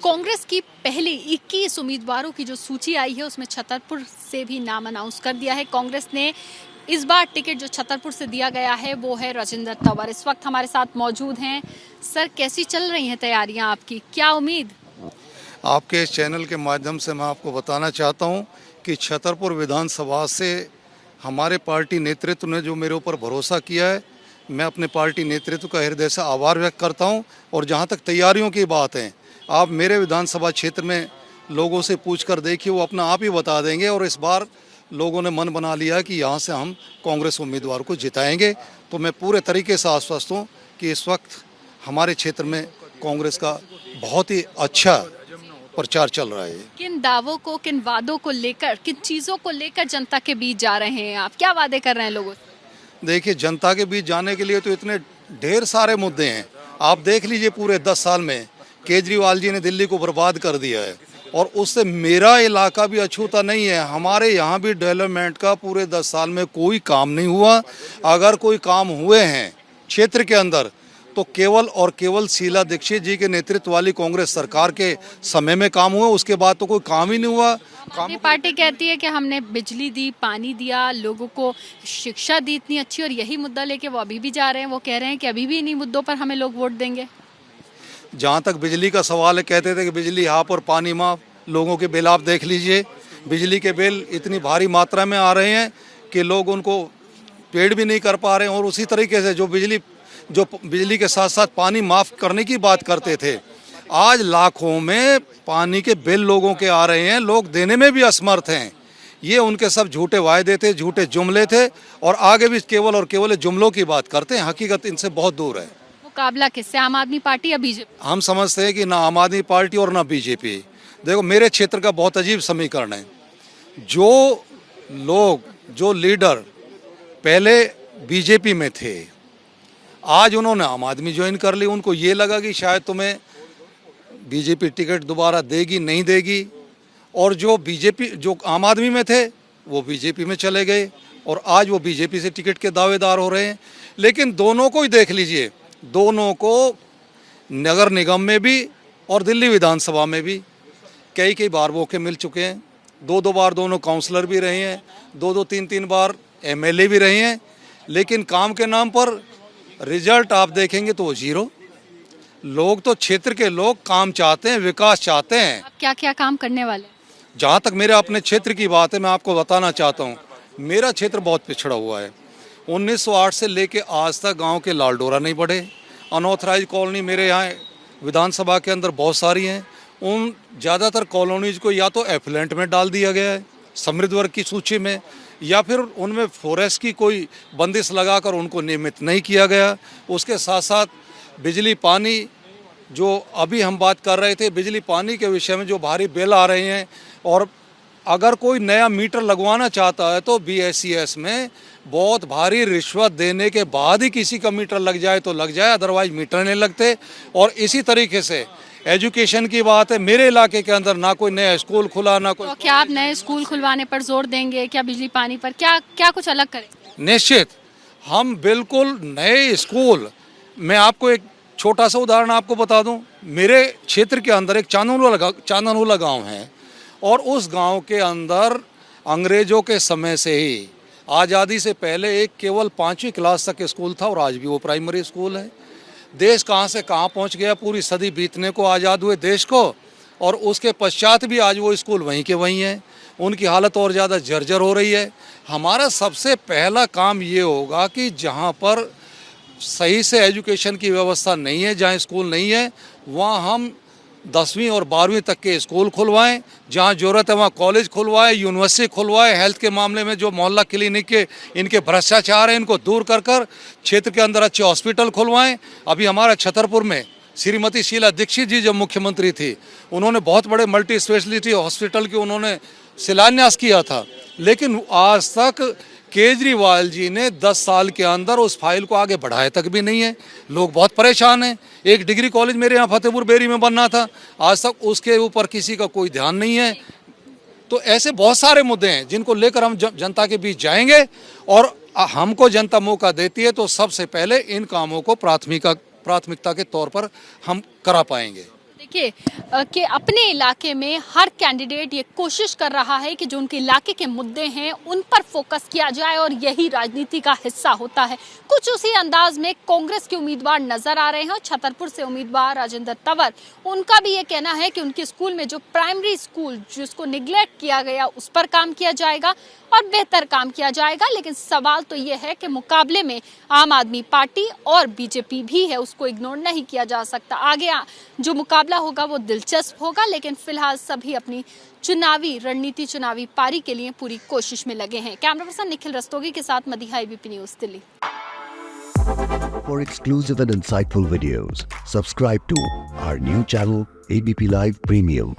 कांग्रेस की पहली 21 उम्मीदवारों की जो सूची आई है उसमें छतरपुर से भी नाम अनाउंस कर दिया है। कांग्रेस ने इस बार टिकट जो छतरपुर से दिया गया है वो है राजेंद्र तंवर। इस वक्त हमारे साथ मौजूद हैं। सर, कैसी चल रही हैं तैयारियां आपकी, क्या उम्मीद? आपके इस चैनल के माध्यम से मैं आपको बताना चाहता हूं कि छतरपुर विधानसभा से हमारे पार्टी नेतृत्व ने जो मेरे ऊपर भरोसा किया है, मैं अपने पार्टी नेतृत्व का हृदय से आभार व्यक्त करता हूं। और जहां तक तैयारियों की बात है, आप मेरे विधानसभा क्षेत्र में लोगों से पूछकर देखिए, वो अपना आप ही बता देंगे। और इस बार लोगों ने मन बना लिया कि यहाँ से हम कांग्रेस उम्मीदवार को जिताएंगे। तो मैं पूरे तरीके से आश्वस्त हूँ कि इस वक्त हमारे क्षेत्र में कांग्रेस का बहुत ही अच्छा प्रचार चल रहा है। किन दावों को, किन वादों को लेकर, किन चीजों को लेकर जनता के बीच जा रहे हैं आप? क्या वादे कर रहे हैं लोगों से? देखिए, जनता के बीच जाने के लिए तो इतने ढेर सारे मुद्दे हैं। आप देख लीजिए, पूरे 10 साल में केजरीवाल जी ने दिल्ली को बर्बाद कर दिया है और उससे मेरा इलाका भी अछूता नहीं है। हमारे यहाँ भी डेवलपमेंट का पूरे 10 साल में कोई काम नहीं हुआ। अगर कोई काम हुए हैं क्षेत्र के अंदर तो केवल और केवल शीला दीक्षित जी के नेतृत्व वाली कांग्रेस सरकार के समय में काम हुआ। उसके बाद तो कोई काम ही नहीं हुआ। आम पार्टी कहती है कि हमने बिजली दी, पानी दिया, लोगों को शिक्षा दी इतनी अच्छी, और यही मुद्दा लेके वो अभी भी जा रहे हैं। वो कह रहे हैं कि अभी भी इन्हीं मुद्दों पर हमें लोग वोट देंगे। जहाँ तक बिजली का सवाल है, कहते थे कि बिजली हाफ और पानी माफ। लोगों के बिल आप देख लीजिए, बिजली के बिल इतनी भारी मात्रा में आ रहे हैं कि लोग उनको पेड भी नहीं कर पा रहे हैं। और उसी तरीके से जो बिजली के साथ साथ पानी माफ़ करने की बात करते थे, आज लाखों में पानी के बिल लोगों के आ रहे हैं। लोग देने में भी असमर्थ हैं। ये उनके सब झूठे वायदे थे, झूठे जुमले थे, और आगे भी केवल और केवल जुमलों की बात करते हैं। हकीकत इनसे बहुत दूर है। मुकाबला किससे, आम आदमी पार्टी या बीजेपी? हम समझते हैं कि ना आम आदमी पार्टी और ना बीजेपी। देखो, मेरे क्षेत्र का बहुत अजीब समीकरण है। जो लोग, जो लीडर पहले बीजेपी में थे, आज उन्होंने आम आदमी ज्वाइन कर ली। उनको ये लगा कि शायद तुम्हें बीजेपी टिकट दोबारा देगी, नहीं देगी। और जो आम आदमी में थे वो बीजेपी में चले गए और आज वो बीजेपी से टिकट के दावेदार हो रहे हैं। लेकिन दोनों को ही देख लीजिए, दोनों को नगर निगम में भी और दिल्ली विधानसभा में भी कई बार मौके मिल चुके हैं। 2 बार दोनों काउंसलर भी रहे हैं, 3 बार एमएलए भी रहे हैं। लेकिन काम के नाम पर रिजल्ट आप देखेंगे तो वो जीरो। लोग तो, क्षेत्र के लोग काम चाहते हैं, विकास चाहते हैं। आप क्या क्या काम करने वाले? जहाँ तक मेरे अपने क्षेत्र की बात है, मैं आपको बताना चाहता हूँ, मेरा क्षेत्र बहुत पिछड़ा हुआ है। 1908 से लेके आज तक गांव के लाल डोरा नहीं बढ़े। अनऑथराइज कॉलोनी मेरे यहाँ विधानसभा के अंदर बहुत सारी हैं। उन ज़्यादातर कॉलोनीज को या तो एफिलेंट में डाल दिया गया है, समृद्ध वर्ग की सूची में, या फिर उनमें फॉरेस्ट की कोई बंदिश लगाकर उनको नियमित नहीं किया गया। उसके साथ साथ बिजली पानी, जो अभी हम बात कर रहे थे, बिजली पानी के विषय में जो भारी बिल आ रहे हैं, और अगर कोई नया मीटर लगवाना चाहता है तो बीएसईएस में बहुत भारी रिश्वत देने के बाद ही किसी का मीटर लग जाए तो लग जाए, अदरवाइज मीटर नहीं लगते। और इसी तरीके से एजुकेशन की बात है, मेरे इलाके के अंदर ना कोई नया स्कूल खुला, ना कोई। तो क्या आप नए स्कूल खुलवाने पर जोर देंगे? क्या बिजली पानी पर क्या कुछ अलग करें? निश्चित, हम बिल्कुल नए स्कूल। मैं आपको एक छोटा सा उदाहरण आपको बता दूं। मेरे क्षेत्र के अंदर एक चांदनोला गांव है, और उस गांव के अंदर अंग्रेजों के समय से ही, आज़ादी से पहले, एक केवल 5वीं क्लास तक स्कूल था और आज भी वो प्राइमरी स्कूल है। देश कहाँ से कहाँ पहुँच गया, पूरी सदी बीतने को, आज़ाद हुए देश को, और उसके पश्चात भी आज वो स्कूल वहीं के वहीं हैं। उनकी हालत और ज़्यादा जर्जर हो रही है। हमारा सबसे पहला काम ये होगा कि जहाँ पर सही से एजुकेशन की व्यवस्था नहीं है, जहाँ स्कूल नहीं है, वहाँ हम 10वीं और 12वीं तक के स्कूल खुलवाएं। जहाँ ज़रूरत है वहाँ कॉलेज खुलवाएं, यूनिवर्सिटी खुलवाएं। हेल्थ के मामले में जो मोहल्ला क्लिनिक के इनके भ्रष्टाचार है, इनको दूर कर क्षेत्र के अंदर अच्छे हॉस्पिटल खुलवाएं। अभी हमारा छतरपुर में श्रीमती शीला दीक्षित जी जब मुख्यमंत्री थी, उन्होंने बहुत बड़े मल्टी स्पेशलिटी हॉस्पिटल की उन्होंने शिलान्यास किया था। लेकिन आज तक केजरीवाल जी ने 10 साल के अंदर उस फाइल को आगे बढ़ाया तक भी नहीं है। लोग बहुत परेशान हैं। एक डिग्री कॉलेज मेरे यहाँ फतेहपुर बेरी में बनना था, आज तक उसके ऊपर किसी का कोई ध्यान नहीं है। तो ऐसे बहुत सारे मुद्दे हैं जिनको लेकर हम जनता के बीच जाएंगे, और हमको जनता मौका देती है तो सबसे पहले इन कामों को प्राथमिकता के तौर पर हम करा पाएंगे। देखिए कि अपने इलाके में हर कैंडिडेट ये कोशिश कर रहा है कि जो उनके इलाके के मुद्दे हैं उन पर फोकस किया जाए और यही राजनीति का हिस्सा होता है। कुछ उसी अंदाज में कांग्रेस के उम्मीदवार नजर आ रहे हैं और छतरपुर से उम्मीदवार राजेंद्र तंवर, उनका भी ये कहना है कि उनके स्कूल में जो प्राइमरी स्कूल जिसको निगलेक्ट किया गया उस पर काम किया जाएगा और बेहतर काम किया जाएगा। लेकिन सवाल तो ये है कि मुकाबले में आम आदमी पार्टी और बीजेपी भी है, उसको इग्नोर नहीं किया जा सकता। आगे जो मुकाबला होगा वो दिलचस्प होगा, लेकिन फिलहाल सभी अपनी चुनावी रणनीति, चुनावी पारी के लिए पूरी कोशिश में लगे हैं। कैमरा पर्सन निखिल रस्तोगी के साथ Madiha, ABP news, Delhi. For exclusive and insightful videos, subscribe to our new channel ABP Live Premium.